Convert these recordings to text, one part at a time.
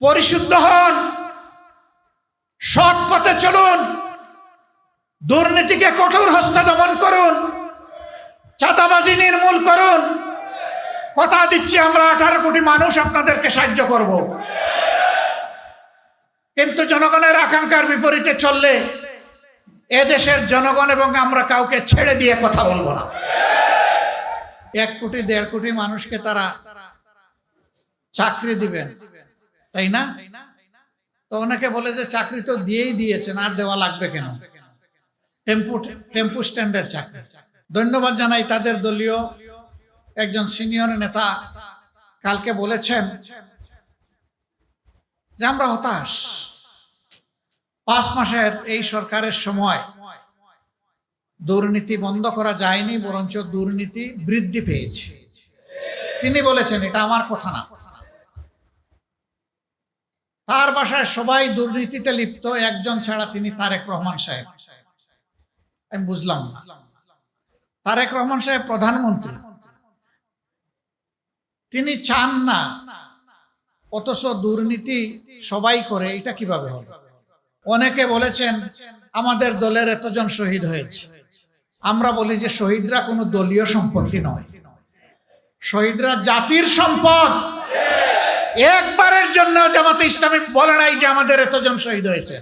পরিশুদ্ধ হন, সৎ পথে চলুন, দুর্নীতিকে কঠোর হস্তে দমন করুন, চাঁদাবাজি নির্মূল করুন। কথা দিচ্ছি আমরা 18 কোটি মানুষ আপনাদেরকে সাহায্য করব। কিন্তু জনগণের আকাঙ্ক্ষার বিপরীতে চললে এদেশের জনগণ এবং আমরা কাউকে ছেড়ে দিয়ে কথা বলবো না। 1 কোটি 1.5 কোটি মানুষকে তারা চাকরি দিবেন, তাই না? তো অনেকে বলে যে চাকরি তো দিয়েই দিয়েছেন, আর দেওয়া লাগবে কেন? টেম্পু স্ট্যান্ডের চাকরি। ধন্যবাদ জানাই তাদের দলীয় একজন সিনিয়র নেতা কালকে বলেছেন যে আমরা হতাশ, 5 মাসের এই সরকারের সময় দুর্নীতি বন্ধ করা যায়নি, বরঞ্চ দুর্নীতি বৃদ্ধি পেয়েছে। তিনি বলেছেন, এটা আমার কথা না। তার বাসায় সবাই দুর্নীতিতে লিপ্ত, একজন ছাড়া, তিনি তারেক রহমান সাহেব। আমি বুঝলাম না, তারেক রহমান সাহেব প্রধানমন্ত্রী, তিনি চান না, অথচ দুর্নীতি সবাই করে, এটা কিভাবে হবে? অনেকে বলেছেন আমাদের দলের এতজন শহীদ হয়েছে। আমরা বলি যে শহীদরা কোনো দলীয় সম্পত্তি নয়, শহীদরা জাতির সম্পদ। একবারের জন্য জামাতে ইসলামী বলে নাই যে আমাদের এতজন শহীদ হয়েছে।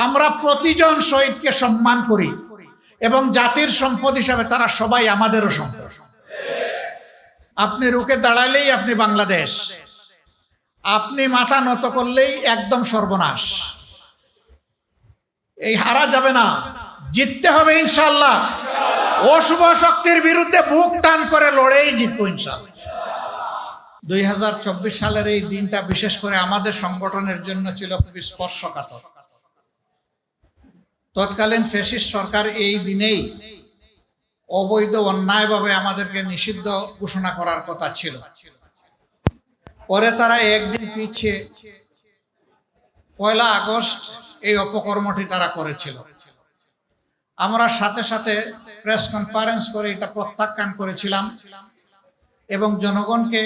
আমরা প্রতিজন শহীদকে সম্মান করি এবং জাতির সম্পদ হিসাবে তারা সবাই আমাদেরও সম্পদ। আপনি রুখে দাঁড়ালেই আপনি বাংলাদেশ, আপনি মাথা নত করলেই একদম সর্বনাশ। এই হারা যাবে না, জিততে হবে ইনশাআল্লাহ। অশুভ শক্তির বিরুদ্ধে বুক টান করে লড়েই জিতবো ইনশাআল্লাহ। 2024 সালের এই দিনটা বিশেষ করে আমাদের সংগঠনের জন্য ছিল খুবই স্পর্শকাতর। তৎকালীন ফ্যাসিস্ট সরকার এই দিনেই অবৈধ অন্যায়ভাবে আমাদেরকে নিষিদ্ধ ঘোষণা করার কথা ছিল। পরে তারা একদিন পিছিয়ে 1 আগস্ট এই অপকর্মটি তারা করেছিল। আমরা সাথে সাথে প্রেস কনফারেন্স করে এটা প্রত্যাখ্যান করেছিলাম এবং জনগণকে,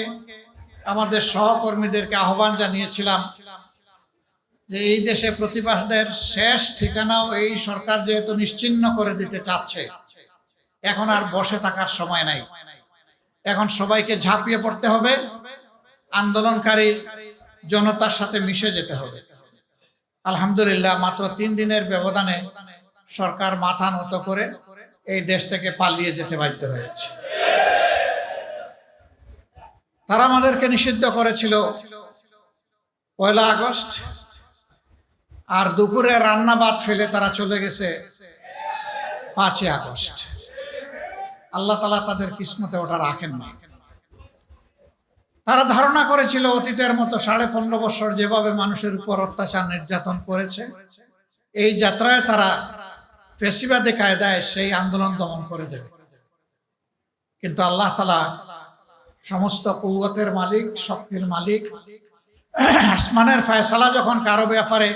আমাদের সহকর্মীদেরকে আহ্বান জানিয়েছিলাম যে এই দেশে প্রতিবাদের শেষ ঠিকানাও এই সরকার যেহেতু নিশ্চিহ্ন করে দিতে চাচ্ছে, এখন আর বসে থাকার সময় নাই। এখন সবাইকে ঝাঁপিয়ে পড়তে হবে, আন্দোলনকারী জনতার সাথে মিশে যেতে হবে। আলহামদুলিল্লাহ, মাত্র 3 দিনের ব্যবধানে সরকার মাথা নত করে এই দেশ থেকে পালিয়ে যেতে বাধ্য হয়েছে। তারা আমাদেরকে নিষিদ্ধ করেছিল 1 আগস্ট, আর দুপুরে রান্না ভাত ফেলে তারা চলে গেছে 5 আগস্ট। আল্লাহ তাআলা তাদের কিসমতে ওটা রাখেন না। তারা ধারণা করেছিল অতীতের মতো 15.5 বছর যেভাবে মানুষের উপর অত্যাচার নির্যাতন করেছে, এই যাত্রায় তারা ফেসিবাদী কায়দায় সেই আন্দোলন দমন করে দেবে। কিন্তু আল্লাহ তাআলা সমস্ত কুওয়াতের মালিক, শক্তির মালিক, আসমানের ফয়সালা যখন কারো ব্যাপারে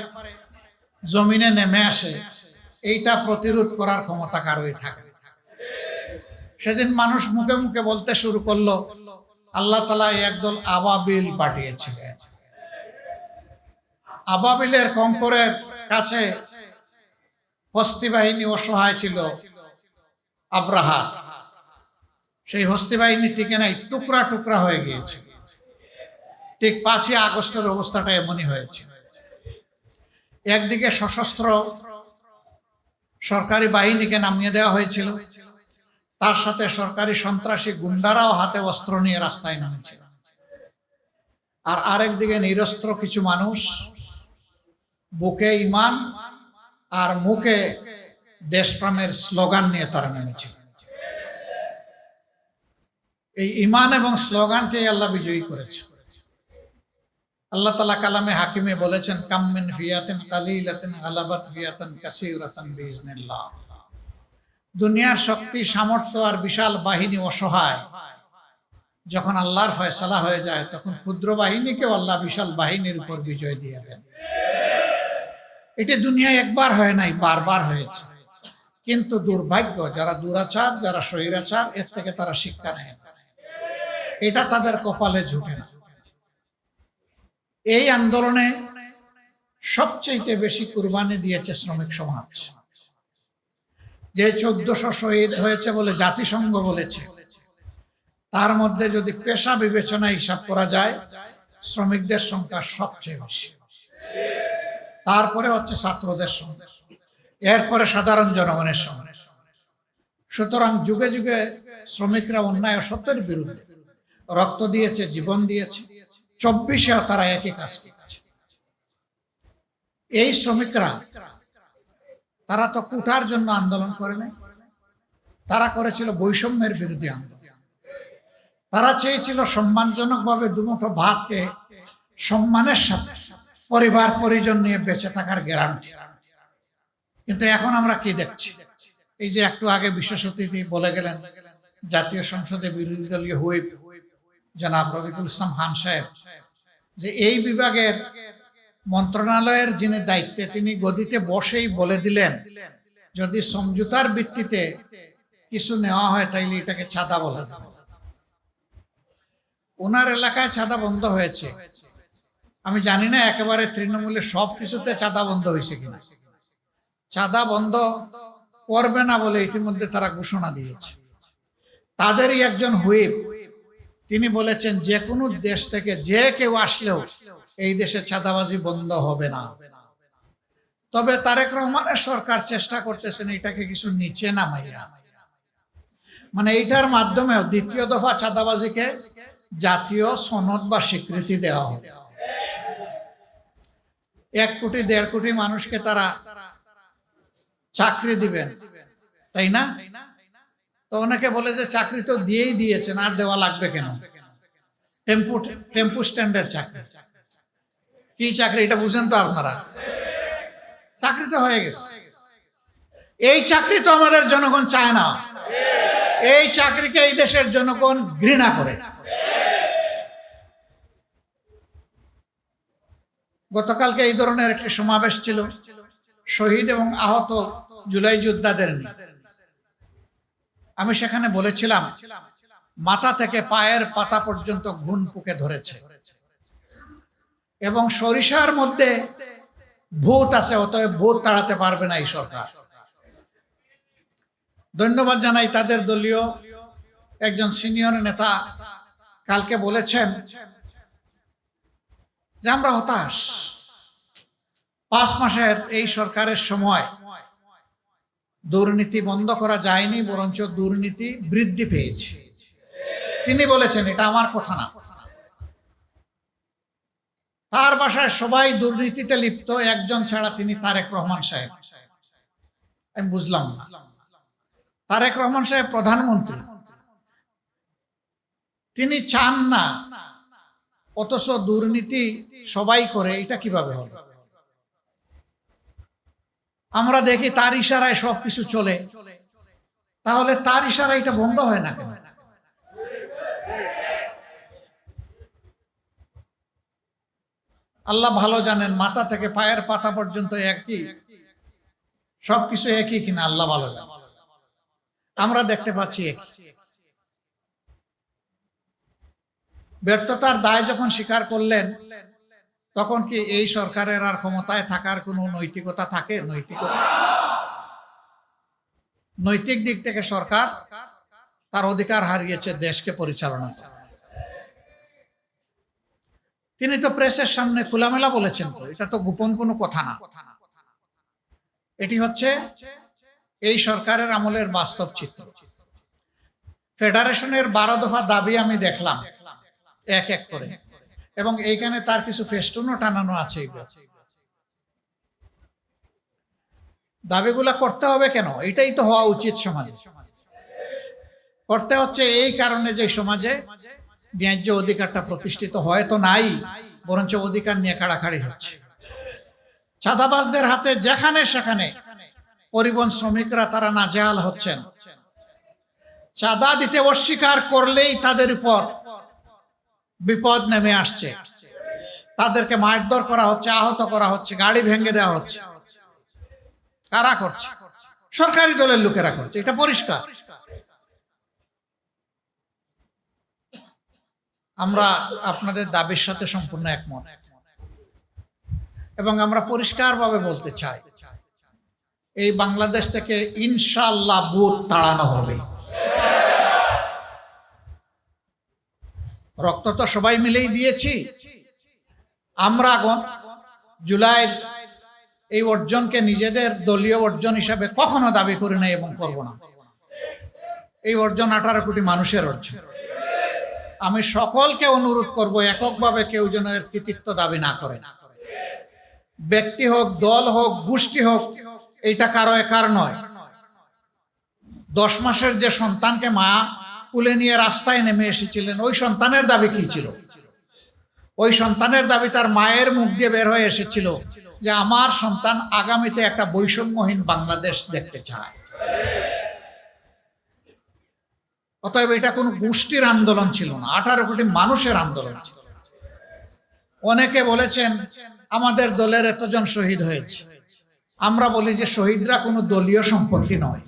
জমিনে নেমে আসে, এইটা প্রতিরোধ করার ক্ষমতা কারোই থাকে। সেদিন মানুষ মুখে মুখে বলতে শুরু করলো, আল্লাহ তাআলা একদল আবাবিল পাঠিয়েছিলেন। আবাবিলের কঙ্করের কাছে হস্তি বাহিনী অসহায় ছিল, আব্রাহা। সেই হস্তি বাহিনী টিকে নাই, টুকরা টুকরা হয়ে গিয়েছে। ঠিক 5 আগস্টের অবস্থাটা এমনই হয়েছে। একদিকে সশস্ত্র সরকারি বাহিনীকে নামিয়ে দেওয়া হয়েছিল, তার সাথে সরকারি সন্ত্রাসী গুন্ডারাও হাতে অস্ত্র নিয়ে রাস্তায় নামেছিল। আর আরেকদিকে নিরস্ত্র কিছু মানুষ বুকে ঈমান আর মুখে দেশপ্রেমের স্লোগান নিয়ে তারা নেমেছিল। এই ঈমান এবং স্লোগানকে আল্লাহ বিজয়ী করেছে। আল্লাহ তাআলা কালামে হাকিমে বলেছেন, কাম মিন ফিয়াতিন কালিলাতিন গালাবাত ফিয়াতান কাসীরাতান বিইজনিল্লাহ। দুনিয়ার শক্তি, সামর্থ্য আর বিশাল বাহিনী অসহায়, যখন আল্লাহর ফয়সালা হয়ে যায় তখন ক্ষুদ্র বাহিনীকেও আল্লাহ বিশাল বাহিনীর উপর বিজয় দিয়ে দেন। এটি দুনিয়ায় একবার হয় নাই, বারবার হয়েছে। কিন্তু দুর্ভাগ্য, যারা দুরাচার, যারা স্বৈরাচার, এর থেকে তারা শিক্ষা নেয় না। এটা তাদের কপালে ঝুঁকে না। এই আন্দোলনে সবচেয়ে বেশি কুরবানি দিয়েছে শ্রমিক সমাজ। যে 1400 শহীদ হয়েছে বলে জাতিসংঘ বলেছে, তার মধ্যে যদি পেশা বিবেচনা হিসাব করা যায় শ্রমিকদের সংখ্যা সবচেয়ে বেশি, তারপরে হচ্ছে ছাত্রদের সংখ্যা, এরপরে সাধারণ জনগণের সংখ্যা। সুতরাং যুগে যুগে শ্রমিকরা অন্যায় ও সত্যের বিরুদ্ধে রক্ত দিয়েছে, জীবন দিয়েছে। 24-এও তারা একই কাজ করেছে। এই শ্রমিকরা তারা তো কোটার জন্য আন্দোলন করে নাই, তারা করেছিল বৈষম্যের বিরুদ্ধে আন্দোলন। তারা চেয়েছিল সম্মানজনকভাবে দুমুঠো ভাতকে সম্মানের সাথে পরিবার পরিজন নিয়ে বেঁচে থাকার গ্যারান্টি। কিন্তু এখন আমরা কি দেখছি? এই যে একটু আগে বিশেষ অতিথি বলে গেলেন, জাতীয় সংসদে বিরোধী দলীয় হুইপ জনাব রফিকুল ইসলাম খান সাহেব, যে এই বিভাগের মন্ত্রণালয়ের যিনি দায়িত্বে, তিনি গদিতে বসেই বলে দিলেন যদি সমঝোতার ভিত্তিতে কিছু নেওয়া হয় তাইলে এটাকে চাঁদা বলা যাবে। ওনার এলাকায় চাঁদা বন্ধ হয়েছে, আমি জানি না একেবারে তৃণমূলের সব কিছুতে চাঁদা বন্ধ হয়েছে কিনা। চাঁদা বন্ধ করবে না বলে ইতিমধ্যে তারা ঘোষণা দিয়েছে। তাদেরই একজন হুইপ, তিনি বলেছেন যে কোনো দেশ থেকে যে কেউ আসলেও এই দেশে চাঁদাবাজি বন্ধ হবে না। তবে তারেক রহমানের সরকার চেষ্টা করতেছেন এটাকে কিছু নিচে নামাইয়া, মানে এইটার মাধ্যমে দ্বিতীয় দফা চাঁদাবাজিকে জাতীয় সনদ বা স্বীকৃতি দেওয়া হবে। 1 কোটি 1.5 কোটি মানুষকে তারা চাকরি দিবেন, তাই না? তো অনেকে বলে যে চাকরি তো দিয়েই দিয়েছেন, আর দেওয়া লাগবে কেন? টেম্পু স্ট্যান্ডের চাকরি, কি চাকরি এটা বুঝেন তো আপনারা? চাকরি তো হয়ে গেছে। এই চাকরি তো আমাদের জনগণ চায় না, এই চাকরিকে এই দেশের জনগণ ঘৃণা করে। গতকালকে এই ধরনের একটি সমাবেশ ছিল শহীদ এবং আহত জুলাই যোদ্ধাদের নিয়ে। আমি সেখানে বলেছিলাম মাথা থেকে পায়ের পাতা পর্যন্ত ঘুণ পুকে ধরেছে এবং সরিষার মধ্যে ভূত আছে, অতএব ভূত তাড়াতে পারবে না এই সরকার। ধন্যবাদ জানাই তাদের দলীয় একজন সিনিয়র নেতা কালকে বলেছেন যে আমরা হতাশ, 5 মাসের এই সরকারের সময় দুর্নীতি বন্ধ করা যায়নি, বরঞ্চ দুর্নীতি বৃদ্ধি পেয়েছে। তিনি বলেছেন, এটা আমার কথা না। তার বাসায় সবাই দুর্নীতিতে লিপ্ত, একজন ছাড়া, তিনি তারেক রহমান সাহেব। আমি বুঝলাম না, তারেক রহমান সাহেব প্রধানমন্ত্রী, তিনি চান না, অথচ দুর্নীতি সবাই করে, এটা কিভাবে হবে? আমরা দেখি তার ইশারায় সবকিছু চলে, তাহলে তার ইশারায় এটা বন্ধ হয় না কেন? আল্লাহ ভালো জানেন মাথা থেকে পায়ের পাতা পর্যন্ত একই, সবকিছু একই কিনা আল্লাহ ভালো জানেন। আমরা দেখতে পাচ্ছি ব্যর্থতার দায় যখন স্বীকার করলেন, তখন কি এই সরকারের আর ক্ষমতায় থাকার কোনো নৈতিকতা থাকে? নৈতিক দিক থেকে সরকার তার অধিকার হারিয়েছে দেশকে পরিচালনা করা। তিনি তো প্রেসের সামনে খোলামেলা বলেছেন, তো এটা তো গোপন কোনো কথা না, এটি হচ্ছে এই সরকারের আমলের বাস্তব চিত্র। ফেডারেশনের 12 দফা দাবি আমি দেখলাম এক এক করে, এবং এইখানে তার কিছু ফেস্টুনও টানানো আছে। দাবিগুলা করতে হবে কেন? এটাই তো হওয়া উচিত সমাজে। করতে হচ্ছে এই কারণে যে সমাজে ন্যায্য অধিকারটা প্রতিষ্ঠিত হয় তো নাই, বরঞ্চ অধিকার নিয়ে কাড়াকাড়ি হচ্ছে। চাঁদাবাজদের হাতে যেখানে সেখানে পরিবহন শ্রমিকরা তারা নাজেহাল হচ্ছেন। চাঁদা দিতে অস্বীকার করলেই তাদের উপর বিপদ নেমে আসছে, তাদেরকে মারধর করা হচ্ছে, আহত করা হচ্ছে, গাড়ি ভেঙে দেওয়া হচ্ছে। কারা করছে? সরকারি দলের লোকেরা করছে, এটা পরিষ্কার। আমরা আপনাদের দাবির সাথে সম্পূর্ণ একমত, এবং আমরা পরিষ্কারভাবে বলতে চাই, এই বাংলাদেশ থেকে ইনশাআল্লাহ ভূত তাড়ানো হবে। রক্ত তো সবাই মিলেই দিয়েছি। আমরা জুলাইয়ের এই অর্জনকে নিজেদের দলীয় অর্জন হিসাবে কখনো দাবি করি না এবং করব না। এই অর্জন 18 কোটি মানুষের অর্জন। আমি সকলকে অনুরোধ করব, এককভাবে কেউ যেন এর কৃতিত্ব দাবি না করে। ব্যক্তি হোক, দল হোক, গোষ্ঠী হোক, এইটা কারো একার নয়। 10 মাসের যে সন্তানকে মা কুলে নিয়ে রাস্তায় নেমে এসেছিলেন, ওই সন্তানের দাবি কি ছিল? ওই সন্তানের দাবি তার মায়ের মুখ দিয়ে বের হয়ে এসেছিল যে আমার সন্তান আগামীতে একটা বৈষম্যহীন বাংলাদেশ দেখতে চায়। অতএব এটা কোনো গোষ্ঠীর আন্দোলন ছিল না, 18 কোটি মানুষের আন্দোলন ছিল। অনেকে বলেছেন আমাদের দলের এতজন শহীদ হয়েছে। আমরা বলি যে শহীদরা কোনো দলীয় সম্পত্তি নয়,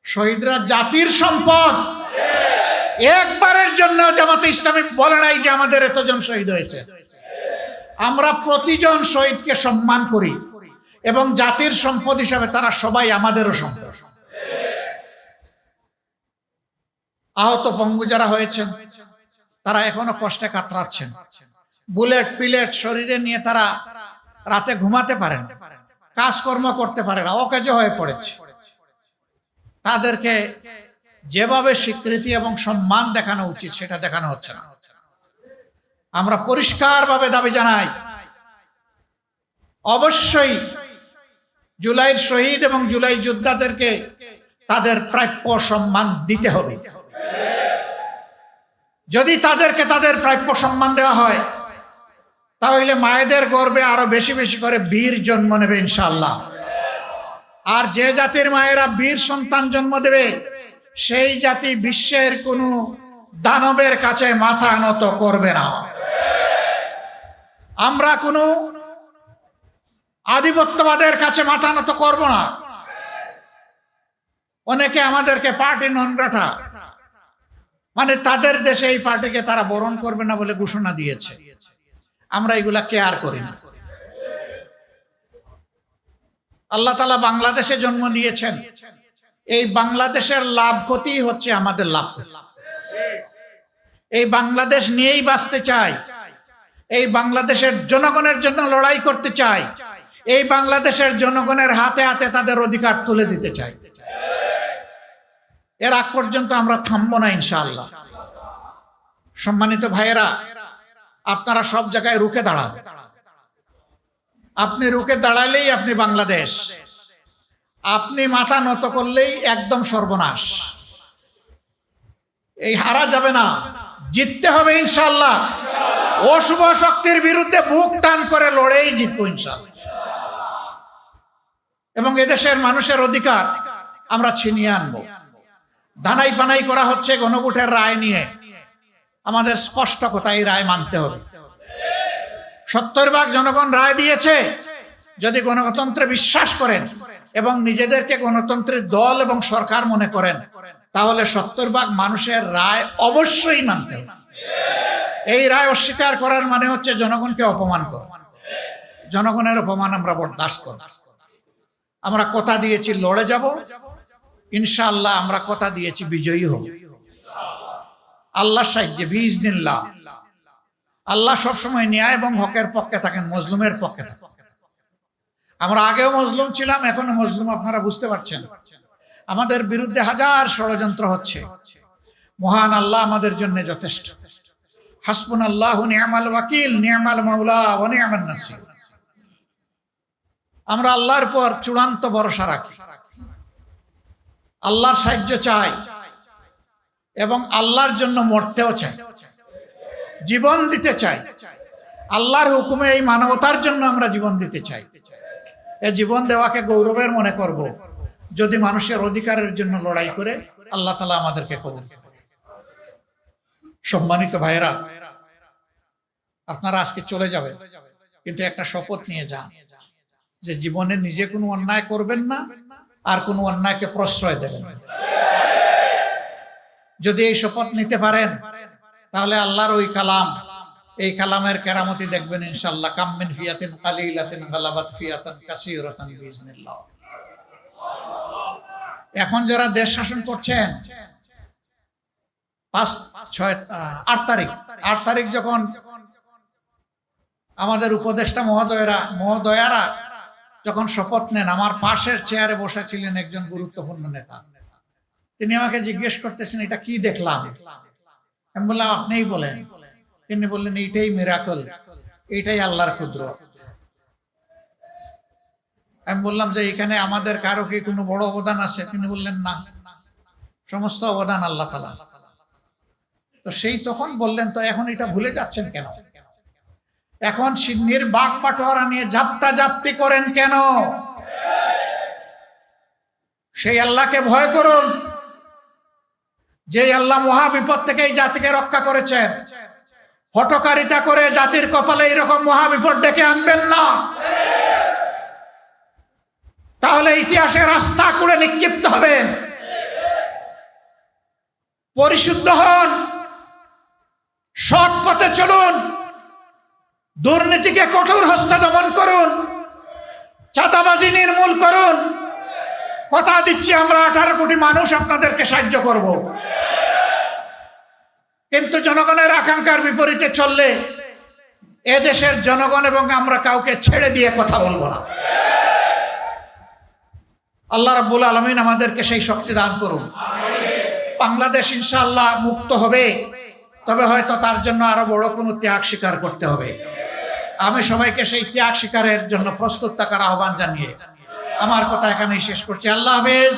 শহীদরা জাতির সম্পদ। একবারের জন্য জামাতে ইসলামী বলে নাই যে আমাদের এতজন শহীদ হয়েছে। আমরা প্রতিজন শহীদকে সম্মান করি এবং জাতির সম্পদ হিসাবে তারা সবাই আমাদেরও সম্পদ। আহত পঙ্গু যারা হয়েছেন তারা এখনো কষ্টে কাতরাচ্ছেন। বুলেট পিলেট শরীরে নিয়ে তারা রাতে ঘুমাতে পারেন, কাজকর্ম করতে পারে না, অকেজো হয়ে পড়েছে। তাদেরকে যেভাবে স্বীকৃতি এবং সম্মান দেখানো উচিত সেটা দেখানো হচ্ছে না। আমরা পরিষ্কারভাবে দাবি জানাই, অবশ্যই জুলাইয়ের শহীদ এবং জুলাই যোদ্ধাদেরকে তাদের প্রাপ্য সম্মান দিতে হবে। যদি তাদেরকে তাদের প্রাপ্য সম্মান দেওয়া হয়, তাহলে মায়েদের গর্ভে আরো বেশি বেশি করে বীর জন্ম নেবে ইনশাআল্লাহ। আর যে জাতির মায়েরা বীর সন্তান জন্ম দেবে, সেই জাতি বিশ্বের কোনো দানবের কাছে মাথা নত করবে না। আমরা কোনো আধিপত্যবাদের কাছে মাথা নত করব না। অনেকে আমাদেরকে পার্টি নন গ্রাটা, মানে তাদের দেশে এই পার্টিকে তারা বরণ করবে না বলে ঘোষণা দিয়েছে। আমরা এগুলা কেয়ার করি না। আল্লাহ তাআলা বাংলাদেশে জন্ম দিয়েছেন, এই বাংলাদেশের লাভ ক্ষতি হচ্ছে আমাদের লাভ। এই বাংলাদেশ নিয়েই বাঁচতে চাই, এই বাংলাদেশের জনগণের জন্য লড়াই করতে চাই, এই বাংলাদেশের জনগণের হাতে হাতে তাদের অধিকার তুলে দিতে চাই। এর আগ পর্যন্ত আমরা থামবো না ইনশাআল্লাহ। সম্মানিত ভাইয়েরা, আপনারা সব জায়গায় রুখে দাঁড়ান। আপনি রুখে দাঁড়ালেই আপনি বাংলাদেশ, আপনি মাথা নত করলেই একদম সর্বনাশ। এই হারা যাবে না, জিততে হবে ইনশাআল্লাহ। অশুভ শক্তির বিরুদ্ধে বুক টান করে লড়েই জিতবো ইনশাআল্লাহ। এবং এদেশের মানুষের অধিকার আমরা ছিনিয়ে আনবো। ধানাই পানাই করা হচ্ছে গণভোটের রায় নিয়ে, আমাদের স্পষ্ট কথা, এই রায় মানতে হবে। 70% জনগণ রায় দিয়েছে। যদি গণতন্ত্রে বিশ্বাস করেন এবং নিজেদেরকে গণতন্ত্রের দল এবং সরকার মনে করেন, তাহলে 70% মানুষের রায় অবশ্যই মানতে হবে। এই রায় অস্বীকার করার মানে হচ্ছে জনগণকে অপমান করা। জনগণের অপমান আমরা বরদাস্ত করব। আমরা কথা দিয়েছি লড়ে যাব ইনশাআল্লাহ। আমরা কথা দিয়েছি বিজয়ী হব আল্লাহর সাহায্যে বিইজনিল্লাহ। আল্লাহ সবসময় ন্যায় এবং হকের পক্ষে থাকেন, মজলুমের পক্ষে থাকেন। আমরা আগেও মজলুম ছিলাম, এখনো মজলুম। আপনারা বুঝতে পারছেন, আমাদের বিরুদ্ধে হাজার ষড়যন্ত্র হচ্ছে। মহান আল্লাহ আমাদের জন্য যথেষ্ট। হাসবুনাল্লাহু নি'মাল ওয়াকিল, নি'মাল মাওলা ওয়া নি'মান নাসির। আমরা আল্লাহর পর চূড়ান্ত ভরসা রাখি, আল্লাহর সাহায্য চাই এবং আল্লাহর জন্য মরতেও চাই, জীবন দিতে চাই। আল্লাহর হুকুমে এই মানবতার জন্য আমরা জীবন দিতে চাই। এই জীবন দেওয়াকে গৌরবের মনে করব যদি মানুষের অধিকারের জন্য লড়াই করে আল্লাহ তাআলা আমাদেরকে কবুল করেন। সম্মানিত ভাইয়েরা, আপনারা আজকে চলে যাবেন, কিন্তু একটা শপথ নিয়ে যান যে জীবনে নিজে কোনো অন্যায় করবেন না, আর কোনো অন্যায়কে প্রশ্রয় দেবেন না। যদি এই শপথ নিতে পারেন, তাহলে আল্লাহর ওই কালাম এই কালামের কেরামতি দেখবেন ইনশাআল্লাহ। কাম মিন ফিয়াতিন কালিলাতিন গালাবাত ফিয়াতান কাসীরাতান বিইজনিল্লাহ। এখন যারা দেশ শাসন করছেন 8 তারিখ যখন আমাদের উপদেষ্টা মহোদয়ারা যখন শপথ নেন, আমার পাশের চেয়ারে বসেছিলেন একজন গুরুত্বপূর্ণ নেতা। তিনি আমাকে জিজ্ঞেস করতেছেন এটা কি দেখলাম। আমি বললাম আপনিই বলেন। তিনি বললেন এইটাই মিরাকল, এইটাই আল্লাহর কুদরত। আমি বললাম যে এখানে আমাদের কারো কি কোনো বড় অবদান আছে? তিনি বললেন না, সমস্ত অবদান আল্লাহ তাআলা। তো সেই তখন বললেন তো এখন এটা ভুলে যাচ্ছেন কেন? এখন সিন্নির বাগ পাটোয়ারা নিয়ে ঝাপটা ঝাপটি করেন কেন? সেই আল্লাহকে ভয় করুন, যে আল্লাহ মহা বিপদ থেকে এই জাতিকে রক্ষা করেছেন। হঠকারিতা করে জাতির কপালে এরকম মহা বিপদ ডেকে আনবেন না, তাহলে ইতিহাসে রাস্তা করে নিক্ষিপ্ত হবেন। পরিশুদ্ধ হন, সৎ পথে চলুন, দুর্নীতিকে কঠোর হস্তে দমন করুন, চাঁদাবাজি নির্মূল করুন। কথা দিচ্ছি আমরা 18 কোটি মানুষ আপনাদেরকে সাহায্য করব। কিন্তু জনগণের আকাঙ্ক্ষার বিপরীতে চললে এদেশের জনগণ এবং আমরা কাউকে ছেড়ে দিয়ে কথা বলবো না। আল্লাহ রাব্বুল আলামিন আমাদেরকে সেই শক্তি দান করুন। বাংলাদেশ ইনশাআল্লাহ মুক্ত হবে, তবে হয়তো তার জন্য আরো বড় কোনো ত্যাগ স্বীকার করতে হবে। আমি সবাইকে সেই ত্যাগ স্বীকারের জন্য প্রস্তুত থাকার আহ্বান জানিয়ে আমার কথা এখানেই শেষ করছি। আল্লাহ হাফেজ।